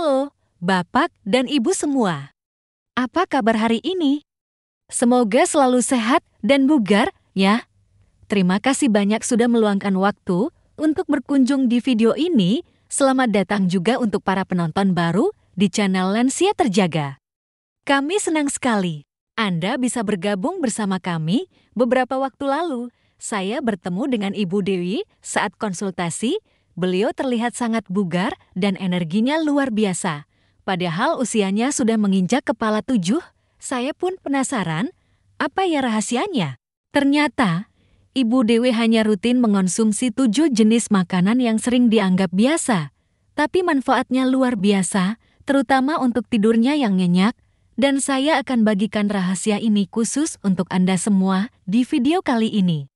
Halo, Bapak dan Ibu semua. Apa kabar hari ini? Semoga selalu sehat dan bugar, ya. Terima kasih banyak sudah meluangkan waktu untuk berkunjung di video ini. Selamat datang juga untuk para penonton baru di channel Lansia Terjaga. Kami senang sekali Anda bisa bergabung bersama kami. Beberapa waktu lalu, saya bertemu dengan Ibu Dewi saat konsultasi. Beliau terlihat sangat bugar dan energinya luar biasa. Padahal usianya sudah menginjak kepala 7, saya pun penasaran, apa ya rahasianya? Ternyata, Ibu Dewi hanya rutin mengonsumsi 7 jenis makanan yang sering dianggap biasa. Tapi manfaatnya luar biasa, terutama untuk tidurnya yang nyenyak, dan saya akan bagikan rahasia ini khusus untuk Anda semua di video kali ini.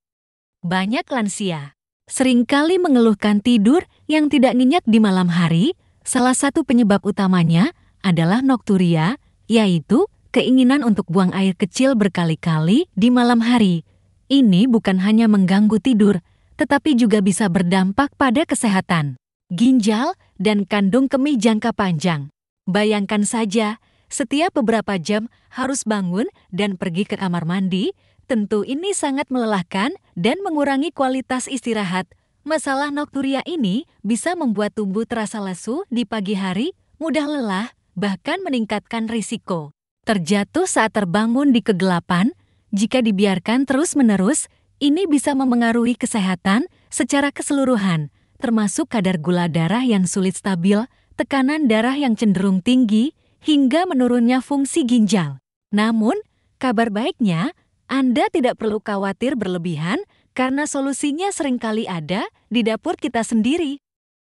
Banyak lansia seringkali mengeluhkan tidur yang tidak nyenyak di malam hari. Salah satu penyebab utamanya adalah nokturia, yaitu keinginan untuk buang air kecil berkali-kali di malam hari. Ini bukan hanya mengganggu tidur, tetapi juga bisa berdampak pada kesehatan ginjal dan kandung kemih jangka panjang. Bayangkan saja, setiap beberapa jam harus bangun dan pergi ke kamar mandi. Tentu ini sangat melelahkan dan mengurangi kualitas istirahat. Masalah nokturia ini bisa membuat tubuh terasa lesu di pagi hari, mudah lelah, bahkan meningkatkan risiko terjatuh saat terbangun di kegelapan. Jika dibiarkan terus-menerus, ini bisa memengaruhi kesehatan secara keseluruhan, termasuk kadar gula darah yang sulit stabil, tekanan darah yang cenderung tinggi, hingga menurunnya fungsi ginjal. Namun, kabar baiknya, Anda tidak perlu khawatir berlebihan karena solusinya seringkali ada di dapur kita sendiri.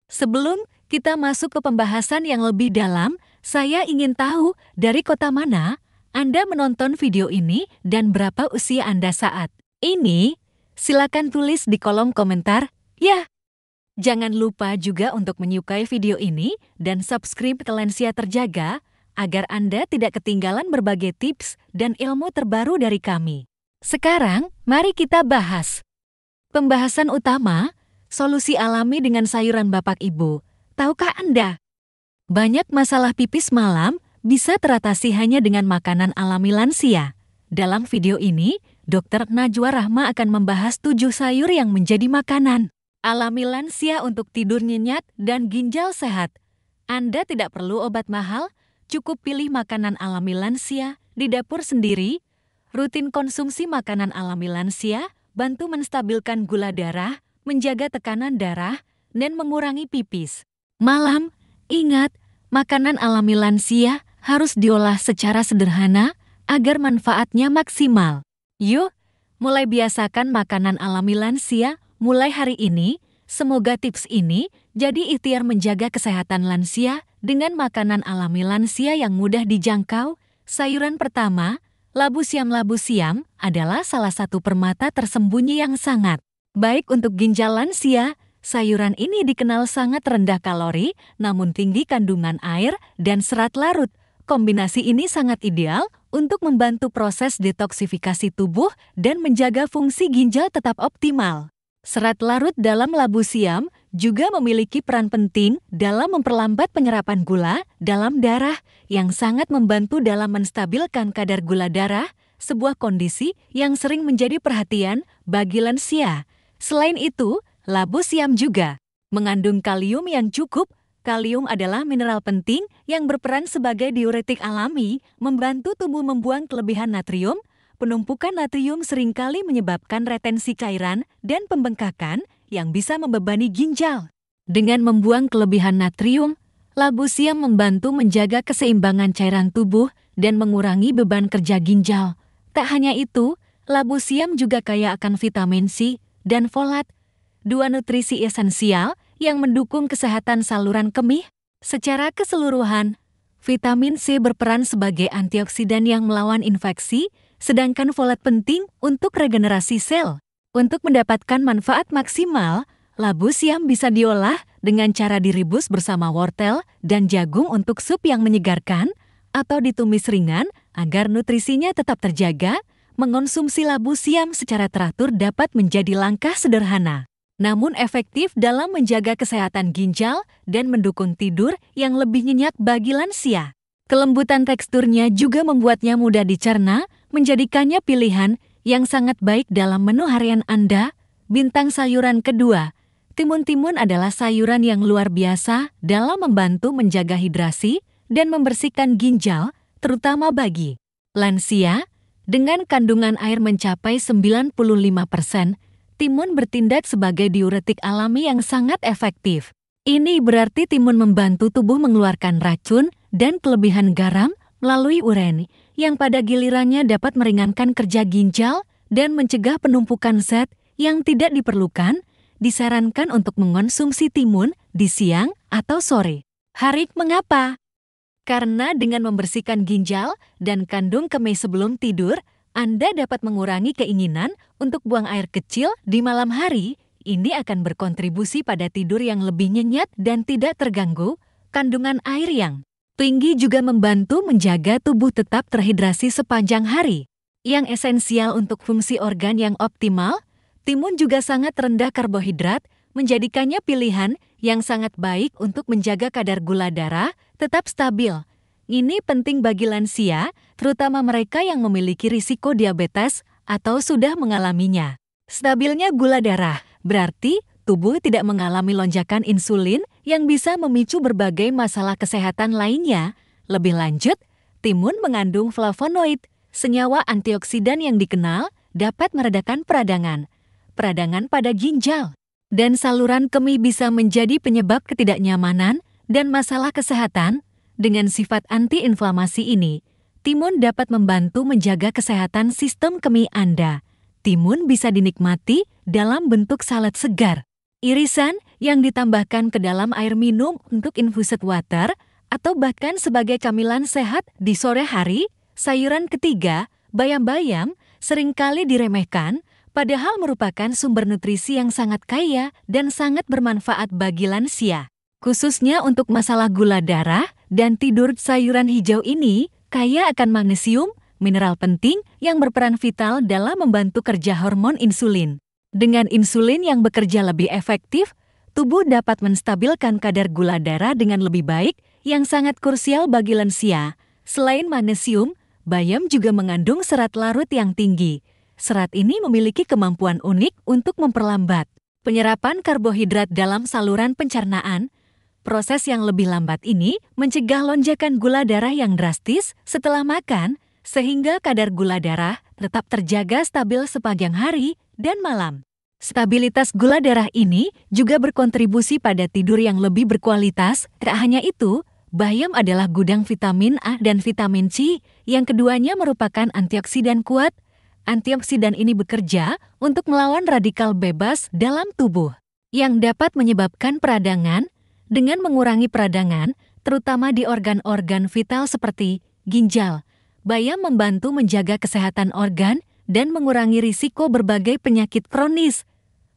Sebelum kita masuk ke pembahasan yang lebih dalam, saya ingin tahu dari kota mana Anda menonton video ini dan berapa usia Anda saat ini. Silakan tulis di kolom komentar, ya. Jangan lupa juga untuk menyukai video ini dan subscribe ke Lansia Terjaga agar Anda tidak ketinggalan berbagai tips dan ilmu terbaru dari kami. Sekarang, mari kita bahas. Pembahasan utama, solusi alami dengan sayuran Bapak Ibu. Tahukah Anda? Banyak masalah pipis malam bisa teratasi hanya dengan makanan alami lansia. Dalam video ini, Dr. Najwa Rahma akan membahas 7 sayur yang menjadi makanan alami lansia untuk tidur nyenyak dan ginjal sehat. Anda tidak perlu obat mahal, cukup pilih makanan alami lansia di dapur sendiri. Rutin konsumsi makanan alami lansia bantu menstabilkan gula darah, menjaga tekanan darah, dan mengurangi pipis malam. Ingat, makanan alami lansia harus diolah secara sederhana agar manfaatnya maksimal. Yuk, mulai biasakan makanan alami lansia mulai hari ini. Semoga tips ini jadi ikhtiar menjaga kesehatan lansia dengan makanan alami lansia yang mudah dijangkau. Sayuran pertama, labu siam. Labu siam adalah salah satu permata tersembunyi yang sangat baik untuk ginjal lansia. Sayuran ini dikenal sangat rendah kalori, namun tinggi kandungan air dan serat larut. Kombinasi ini sangat ideal untuk membantu proses detoksifikasi tubuh dan menjaga fungsi ginjal tetap optimal. Serat larut dalam labu siam juga memiliki peran penting dalam memperlambat penyerapan gula dalam darah yang sangat membantu dalam menstabilkan kadar gula darah, sebuah kondisi yang sering menjadi perhatian bagi lansia. Selain itu, labu siam juga mengandung kalium yang cukup. Kalium adalah mineral penting yang berperan sebagai diuretik alami, membantu tubuh membuang kelebihan natrium. Penumpukan natrium seringkali menyebabkan retensi cairan dan pembengkakan yang bisa membebani ginjal. Dengan membuang kelebihan natrium, labu siam membantu menjaga keseimbangan cairan tubuh dan mengurangi beban kerja ginjal. Tak hanya itu, labu siam juga kaya akan vitamin C dan folat, 2 nutrisi esensial yang mendukung kesehatan saluran kemih. Secara keseluruhan, vitamin C berperan sebagai antioksidan yang melawan infeksi, sedangkan folat penting untuk regenerasi sel. Untuk mendapatkan manfaat maksimal, labu siam bisa diolah dengan cara direbus bersama wortel dan jagung untuk sup yang menyegarkan, atau ditumis ringan agar nutrisinya tetap terjaga. Mengonsumsi labu siam secara teratur dapat menjadi langkah sederhana namun efektif dalam menjaga kesehatan ginjal dan mendukung tidur yang lebih nyenyak bagi lansia. Kelembutan teksturnya juga membuatnya mudah dicerna, menjadikannya pilihan yang sangat baik dalam menu harian Anda. Bintang sayuran kedua, timun-timun adalah sayuran yang luar biasa dalam membantu menjaga hidrasi dan membersihkan ginjal, terutama bagi lansia. Dengan kandungan air mencapai 95%, timun bertindak sebagai diuretik alami yang sangat efektif. Ini berarti timun membantu tubuh mengeluarkan racun dan kelebihan garam melalui urin, yang pada gilirannya dapat meringankan kerja ginjal dan mencegah penumpukan zat yang tidak diperlukan. Disarankan untuk mengonsumsi timun di siang atau sore hari. Mengapa? Karena dengan membersihkan ginjal dan kandung kemih sebelum tidur, Anda dapat mengurangi keinginan untuk buang air kecil di malam hari. Ini akan berkontribusi pada tidur yang lebih nyenyak dan tidak terganggu. Kandungan air yang tinggi juga membantu menjaga tubuh tetap terhidrasi sepanjang hari. Yang esensial untuk fungsi organ yang optimal, timun juga sangat rendah karbohidrat, menjadikannya pilihan yang sangat baik untuk menjaga kadar gula darah tetap stabil. Ini penting bagi lansia, terutama mereka yang memiliki risiko diabetes atau sudah mengalaminya. Stabilnya gula darah berarti tubuh tidak mengalami lonjakan insulin yang bisa memicu berbagai masalah kesehatan lainnya. Lebih lanjut, timun mengandung flavonoid, senyawa antioksidan yang dikenal dapat meredakan peradangan pada ginjal dan saluran kemih, bisa menjadi penyebab ketidaknyamanan dan masalah kesehatan. Dengan sifat antiinflamasi ini, timun dapat membantu menjaga kesehatan sistem kemih Anda. Timun bisa dinikmati dalam bentuk salad segar, irisan yang ditambahkan ke dalam air minum untuk infused water, atau bahkan sebagai camilan sehat di sore hari. Sayuran ketiga, bayam-bayam, seringkali diremehkan, padahal merupakan sumber nutrisi yang sangat kaya dan sangat bermanfaat bagi lansia. Khususnya untuk masalah gula darah dan tidur, sayuran hijau ini kaya akan magnesium, mineral penting yang berperan vital dalam membantu kerja hormon insulin. Dengan insulin yang bekerja lebih efektif, tubuh dapat menstabilkan kadar gula darah dengan lebih baik, yang sangat krusial bagi lansia. Selain magnesium, bayam juga mengandung serat larut yang tinggi. Serat ini memiliki kemampuan unik untuk memperlambat penyerapan karbohidrat dalam saluran pencernaan. Proses yang lebih lambat ini mencegah lonjakan gula darah yang drastis setelah makan, sehingga kadar gula darah tetap terjaga stabil sepanjang hari dan malam. Stabilitas gula darah ini juga berkontribusi pada tidur yang lebih berkualitas. Tak hanya itu, bayam adalah gudang vitamin A dan vitamin C, yang keduanya merupakan antioksidan kuat. Antioksidan ini bekerja untuk melawan radikal bebas dalam tubuh, yang dapat menyebabkan peradangan. Dengan mengurangi peradangan, terutama di organ-organ vital seperti ginjal, bayam membantu menjaga kesehatan organ dan mengurangi risiko berbagai penyakit kronis.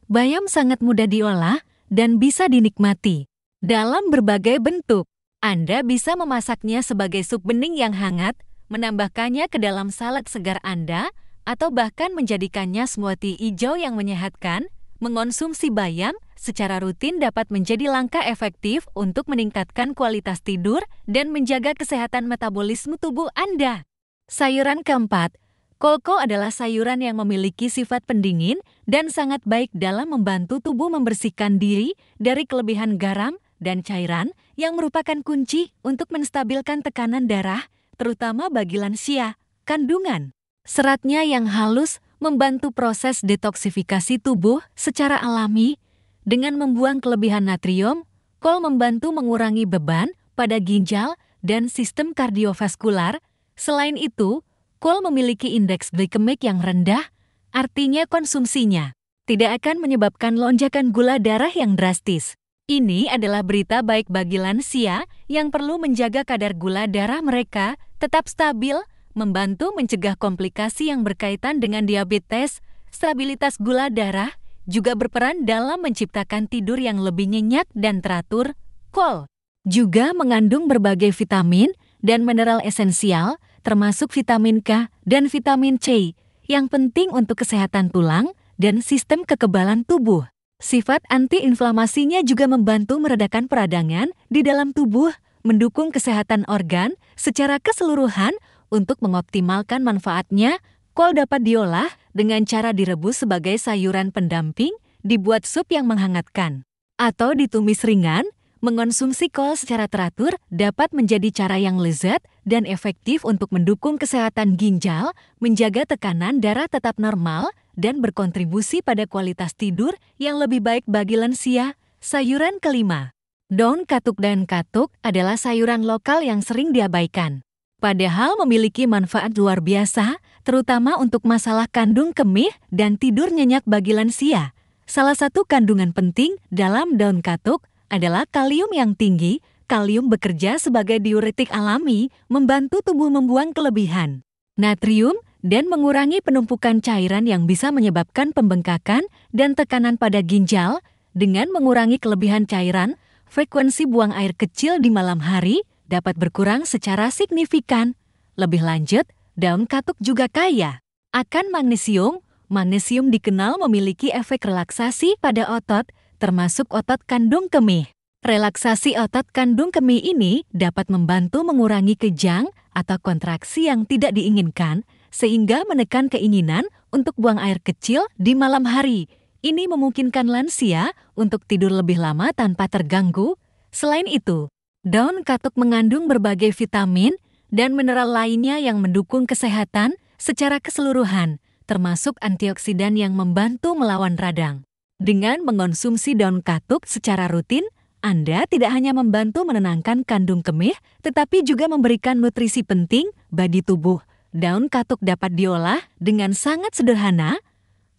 Bayam sangat mudah diolah dan bisa dinikmati dalam berbagai bentuk. Anda bisa memasaknya sebagai sup bening yang hangat, menambahkannya ke dalam salad segar Anda, atau bahkan menjadikannya smoothie hijau yang menyehatkan. Mengonsumsi bayam secara rutin dapat menjadi langkah efektif untuk meningkatkan kualitas tidur dan menjaga kesehatan metabolisme tubuh Anda. Sayuran keempat, kolko adalah sayuran yang memiliki sifat pendingin dan sangat baik dalam membantu tubuh membersihkan diri dari kelebihan garam dan cairan, yang merupakan kunci untuk menstabilkan tekanan darah, terutama bagi lansia. Kandungan seratnya yang halus membantu proses detoksifikasi tubuh secara alami. Dengan membuang kelebihan natrium, kol membantu mengurangi beban pada ginjal dan sistem kardiovaskular. Selain itu, kol memiliki indeks glikemik yang rendah, artinya konsumsinya tidak akan menyebabkan lonjakan gula darah yang drastis. Ini adalah berita baik bagi lansia yang perlu menjaga kadar gula darah mereka tetap stabil, membantu mencegah komplikasi yang berkaitan dengan diabetes. Stabilitas gula darah juga berperan dalam menciptakan tidur yang lebih nyenyak dan teratur. Kol juga mengandung berbagai vitamin dan mineral esensial, termasuk vitamin K dan vitamin C, yang penting untuk kesehatan tulang dan sistem kekebalan tubuh. Sifat antiinflamasinya juga membantu meredakan peradangan di dalam tubuh, mendukung kesehatan organ secara keseluruhan. Untuk mengoptimalkan manfaatnya, kol dapat diolah dengan cara direbus sebagai sayuran pendamping, dibuat sup yang menghangatkan, atau ditumis ringan. Mengonsumsi kol secara teratur dapat menjadi cara yang lezat dan efektif untuk mendukung kesehatan ginjal, menjaga tekanan darah tetap normal, dan berkontribusi pada kualitas tidur yang lebih baik bagi lansia. Sayuran kelima. Daun katuk. Daun katuk adalah sayuran lokal yang sering diabaikan. Padahal memiliki manfaat luar biasa, terutama untuk masalah kandung kemih dan tidur nyenyak bagi lansia. Salah satu kandungan penting dalam daun katuk adalah kalium yang tinggi. Kalium bekerja sebagai diuretik alami, membantu tubuh membuang kelebihan natrium dan mengurangi penumpukan cairan yang bisa menyebabkan pembengkakan dan tekanan pada ginjal. Dengan mengurangi kelebihan cairan, frekuensi buang air kecil di malam hari dapat berkurang secara signifikan. Lebih lanjut, daun katuk juga kaya akan magnesium. Magnesium dikenal memiliki efek relaksasi pada otot, termasuk otot kandung kemih. Relaksasi otot kandung kemih ini dapat membantu mengurangi kejang atau kontraksi yang tidak diinginkan, sehingga menekan keinginan untuk buang air kecil di malam hari. Ini memungkinkan lansia untuk tidur lebih lama tanpa terganggu. Selain itu, daun katuk mengandung berbagai vitamin dan mineral lainnya yang mendukung kesehatan secara keseluruhan, termasuk antioksidan yang membantu melawan radang. Dengan mengonsumsi daun katuk secara rutin, Anda tidak hanya membantu menenangkan kandung kemih, tetapi juga memberikan nutrisi penting bagi tubuh. Daun katuk dapat diolah dengan sangat sederhana.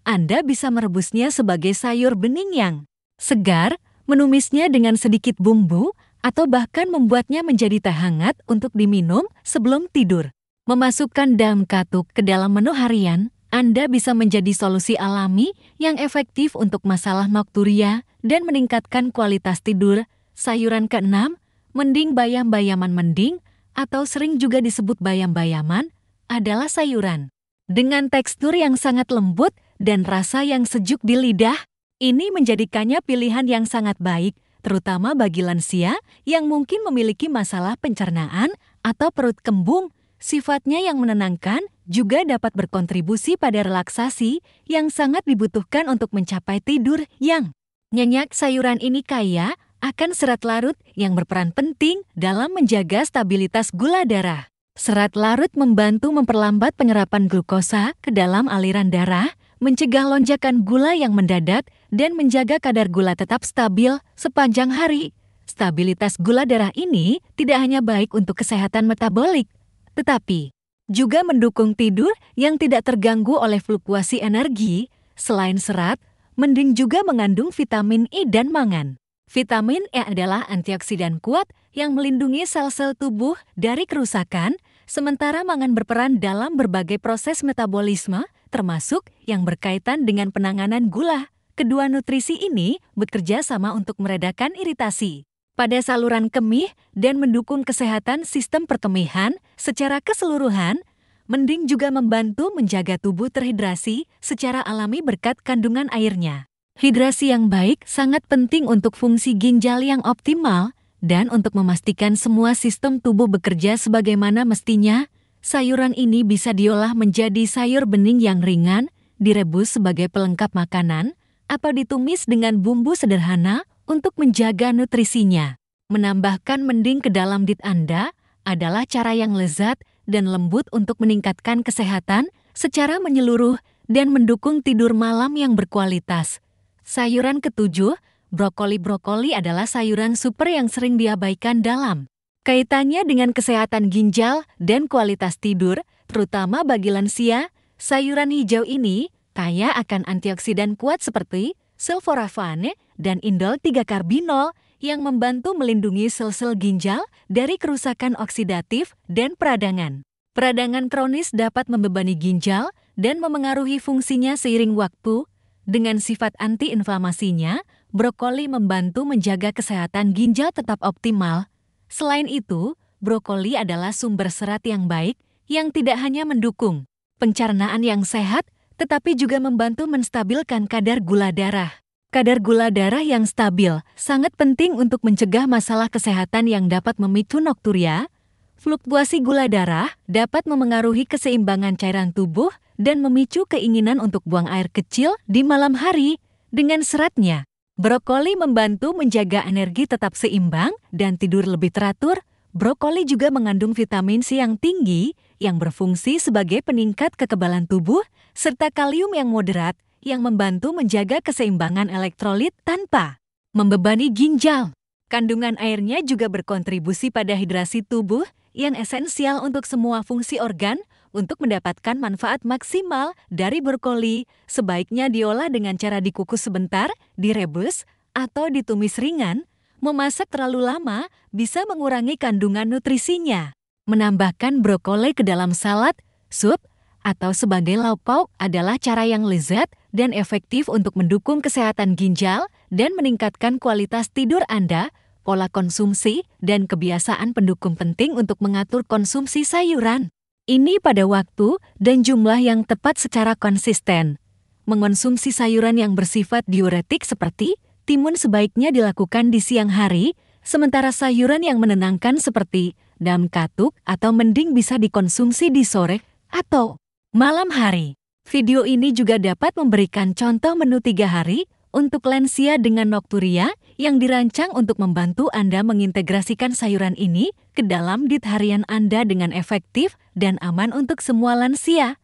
Anda bisa merebusnya sebagai sayur bening yang segar, menumisnya dengan sedikit bumbu, atau bahkan membuatnya menjadi teh hangat untuk diminum sebelum tidur. Memasukkan daun katuk ke dalam menu harian, Anda bisa menjadi solusi alami yang efektif untuk masalah nokturia dan meningkatkan kualitas tidur. Sayuran keenam, mending bayam-bayaman. Mending, atau sering juga disebut bayam-bayaman, adalah sayuran dengan tekstur yang sangat lembut dan rasa yang sejuk di lidah. Ini menjadikannya pilihan yang sangat baik, terutama bagi lansia yang mungkin memiliki masalah pencernaan atau perut kembung. Sifatnya yang menenangkan juga dapat berkontribusi pada relaksasi yang sangat dibutuhkan untuk mencapai tidur yang nyenyak. Sayuran ini kaya akan serat larut yang berperan penting dalam menjaga stabilitas gula darah. Serat larut membantu memperlambat penyerapan glukosa ke dalam aliran darah, mencegah lonjakan gula yang mendadak, dan menjaga kadar gula tetap stabil sepanjang hari. Stabilitas gula darah ini tidak hanya baik untuk kesehatan metabolik, tetapi juga mendukung tidur yang tidak terganggu oleh fluktuasi energi. Selain serat, mending juga mengandung vitamin E dan mangan. Vitamin E adalah antioksidan kuat yang melindungi sel-sel tubuh dari kerusakan, sementara mangan berperan dalam berbagai proses metabolisme, termasuk yang berkaitan dengan penanganan gula. Kedua nutrisi ini bekerja sama untuk meredakan iritasi pada saluran kemih dan mendukung kesehatan sistem perkemihan secara keseluruhan. Mending juga membantu menjaga tubuh terhidrasi secara alami berkat kandungan airnya. Hidrasi yang baik sangat penting untuk fungsi ginjal yang optimal dan untuk memastikan semua sistem tubuh bekerja sebagaimana mestinya. Sayuran ini bisa diolah menjadi sayur bening yang ringan, direbus sebagai pelengkap makanan, atau ditumis dengan bumbu sederhana untuk menjaga nutrisinya. Menambahkan mending ke dalam diet Anda adalah cara yang lezat dan lembut untuk meningkatkan kesehatan secara menyeluruh dan mendukung tidur malam yang berkualitas. Sayuran ketujuh, brokoli. Brokoli adalah sayuran super yang sering diabaikan dalam kaitannya dengan kesehatan ginjal dan kualitas tidur, terutama bagi lansia. Sayuran hijau ini kaya akan antioksidan kuat seperti sulforafane dan indol 3-karbinol yang membantu melindungi sel-sel ginjal dari kerusakan oksidatif dan peradangan. Peradangan kronis dapat membebani ginjal dan memengaruhi fungsinya seiring waktu. Dengan sifat antiinflamasinya, brokoli membantu menjaga kesehatan ginjal tetap optimal. Selain itu, brokoli adalah sumber serat yang baik yang tidak hanya mendukung pencernaan yang sehat, tetapi juga membantu menstabilkan kadar gula darah. Kadar gula darah yang stabil sangat penting untuk mencegah masalah kesehatan yang dapat memicu nokturia. Fluktuasi gula darah dapat memengaruhi keseimbangan cairan tubuh dan memicu keinginan untuk buang air kecil di malam hari. Dengan seratnya, brokoli membantu menjaga energi tetap seimbang dan tidur lebih teratur. Brokoli juga mengandung vitamin C yang tinggi yang berfungsi sebagai peningkat kekebalan tubuh serta kalium yang moderat yang membantu menjaga keseimbangan elektrolit tanpa membebani ginjal. Kandungan airnya juga berkontribusi pada hidrasi tubuh yang esensial untuk semua fungsi organ. Untuk mendapatkan manfaat maksimal dari brokoli, sebaiknya diolah dengan cara dikukus sebentar, direbus, atau ditumis ringan. Memasak terlalu lama bisa mengurangi kandungan nutrisinya. Menambahkan brokoli ke dalam salad, sup, atau sebagai lauk pauk adalah cara yang lezat dan efektif untuk mendukung kesehatan ginjal dan meningkatkan kualitas tidur Anda. Pola konsumsi dan kebiasaan pendukung penting untuk mengatur konsumsi sayuran. Ini pada waktu dan jumlah yang tepat secara konsisten. Mengonsumsi sayuran yang bersifat diuretik seperti timun sebaiknya dilakukan di siang hari, sementara sayuran yang menenangkan seperti daun katuk atau mending bisa dikonsumsi di sore atau malam hari. Video ini juga dapat memberikan contoh menu 3 hari untuk lansia dengan nokturia yang dirancang untuk membantu Anda mengintegrasikan sayuran ini ke dalam diet harian Anda dengan efektif dan aman untuk semua lansia.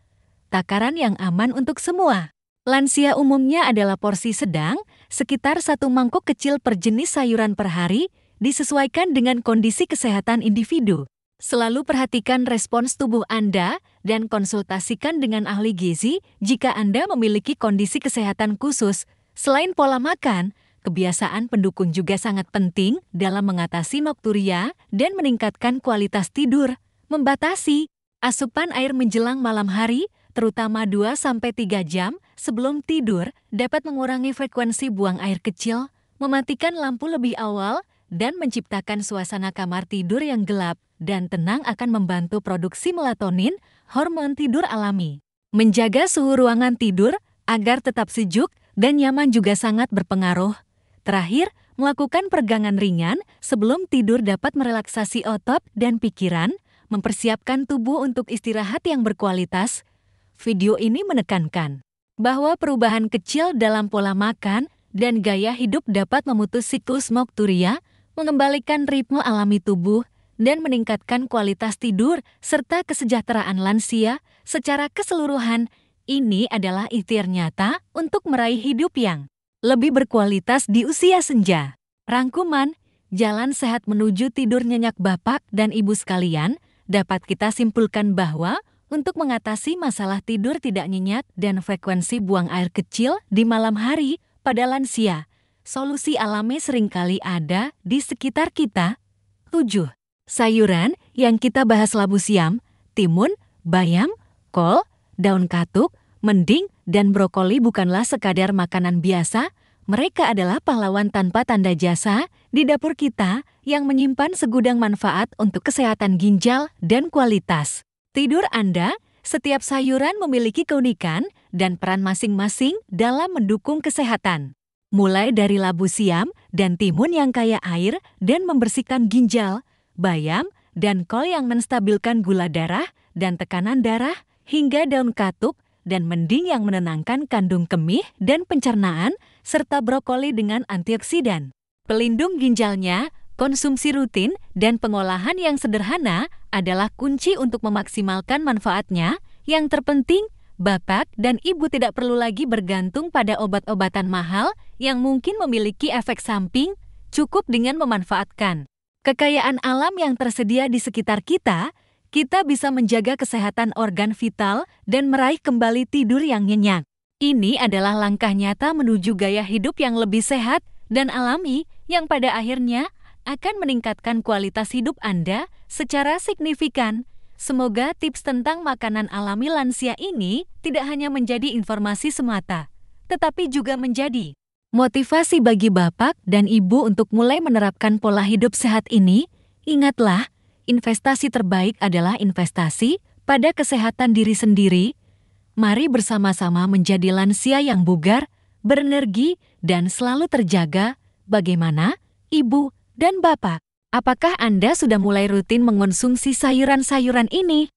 Takaran yang aman untuk semua. Lansia umumnya adalah porsi sedang, sekitar 1 mangkok kecil per jenis sayuran per hari, disesuaikan dengan kondisi kesehatan individu. Selalu perhatikan respons tubuh Anda dan konsultasikan dengan ahli gizi jika Anda memiliki kondisi kesehatan khusus. Selain pola makan, kebiasaan pendukung juga sangat penting dalam mengatasi nokturia dan meningkatkan kualitas tidur. Membatasi asupan air menjelang malam hari, terutama 2-3 jam sebelum tidur, dapat mengurangi frekuensi buang air kecil, mematikan lampu lebih awal, dan menciptakan suasana kamar tidur yang gelap dan tenang akan membantu produksi melatonin, hormon tidur alami. Menjaga suhu ruangan tidur agar tetap sejuk dan nyaman juga sangat berpengaruh. Terakhir, melakukan peregangan ringan sebelum tidur dapat merelaksasi otot dan pikiran, mempersiapkan tubuh untuk istirahat yang berkualitas. Video ini menekankan bahwa perubahan kecil dalam pola makan dan gaya hidup dapat memutus siklus nokturia, mengembalikan ritme alami tubuh, dan meningkatkan kualitas tidur serta kesejahteraan lansia secara keseluruhan. Ini adalah ikhtiar nyata untuk meraih hidup yang lebih berkualitas di usia senja. Rangkuman, jalan sehat menuju tidur nyenyak Bapak dan Ibu sekalian, dapat kita simpulkan bahwa untuk mengatasi masalah tidur tidak nyenyak dan frekuensi buang air kecil di malam hari pada lansia, solusi alami seringkali ada di sekitar kita. 7. Sayuran yang kita bahas labu siam, timun, bayam, kol, daun katuk, mending, dan brokoli bukanlah sekadar makanan biasa. Mereka adalah pahlawan tanpa tanda jasa di dapur kita yang menyimpan segudang manfaat untuk kesehatan ginjal dan kualitas tidur Anda. Setiap sayuran memiliki keunikan dan peran masing-masing dalam mendukung kesehatan. Mulai dari labu siam dan timun yang kaya air dan membersihkan ginjal, bayam dan kol yang menstabilkan gula darah dan tekanan darah, hingga daun katuk dan mending yang menenangkan kandung kemih dan pencernaan, serta brokoli dengan antioksidan pelindung ginjalnya. Konsumsi rutin dan pengolahan yang sederhana adalah kunci untuk memaksimalkan manfaatnya. Yang terpenting, Bapak dan Ibu tidak perlu lagi bergantung pada obat-obatan mahal yang mungkin memiliki efek samping. Cukup dengan memanfaatkan kekayaan alam yang tersedia di sekitar kita, kita bisa menjaga kesehatan organ vital dan meraih kembali tidur yang nyenyak. Ini adalah langkah nyata menuju gaya hidup yang lebih sehat dan alami yang pada akhirnya akan meningkatkan kualitas hidup Anda secara signifikan. Semoga tips tentang makanan alami lansia ini tidak hanya menjadi informasi semata, tetapi juga menjadi motivasi bagi Bapak dan Ibu untuk mulai menerapkan pola hidup sehat ini. Ingatlah, investasi terbaik adalah investasi pada kesehatan diri sendiri. Mari bersama-sama menjadi lansia yang bugar, berenergi, dan selalu terjaga. Bagaimana, Ibu dan Bapak? Apakah Anda sudah mulai rutin mengonsumsi sayuran-sayuran ini?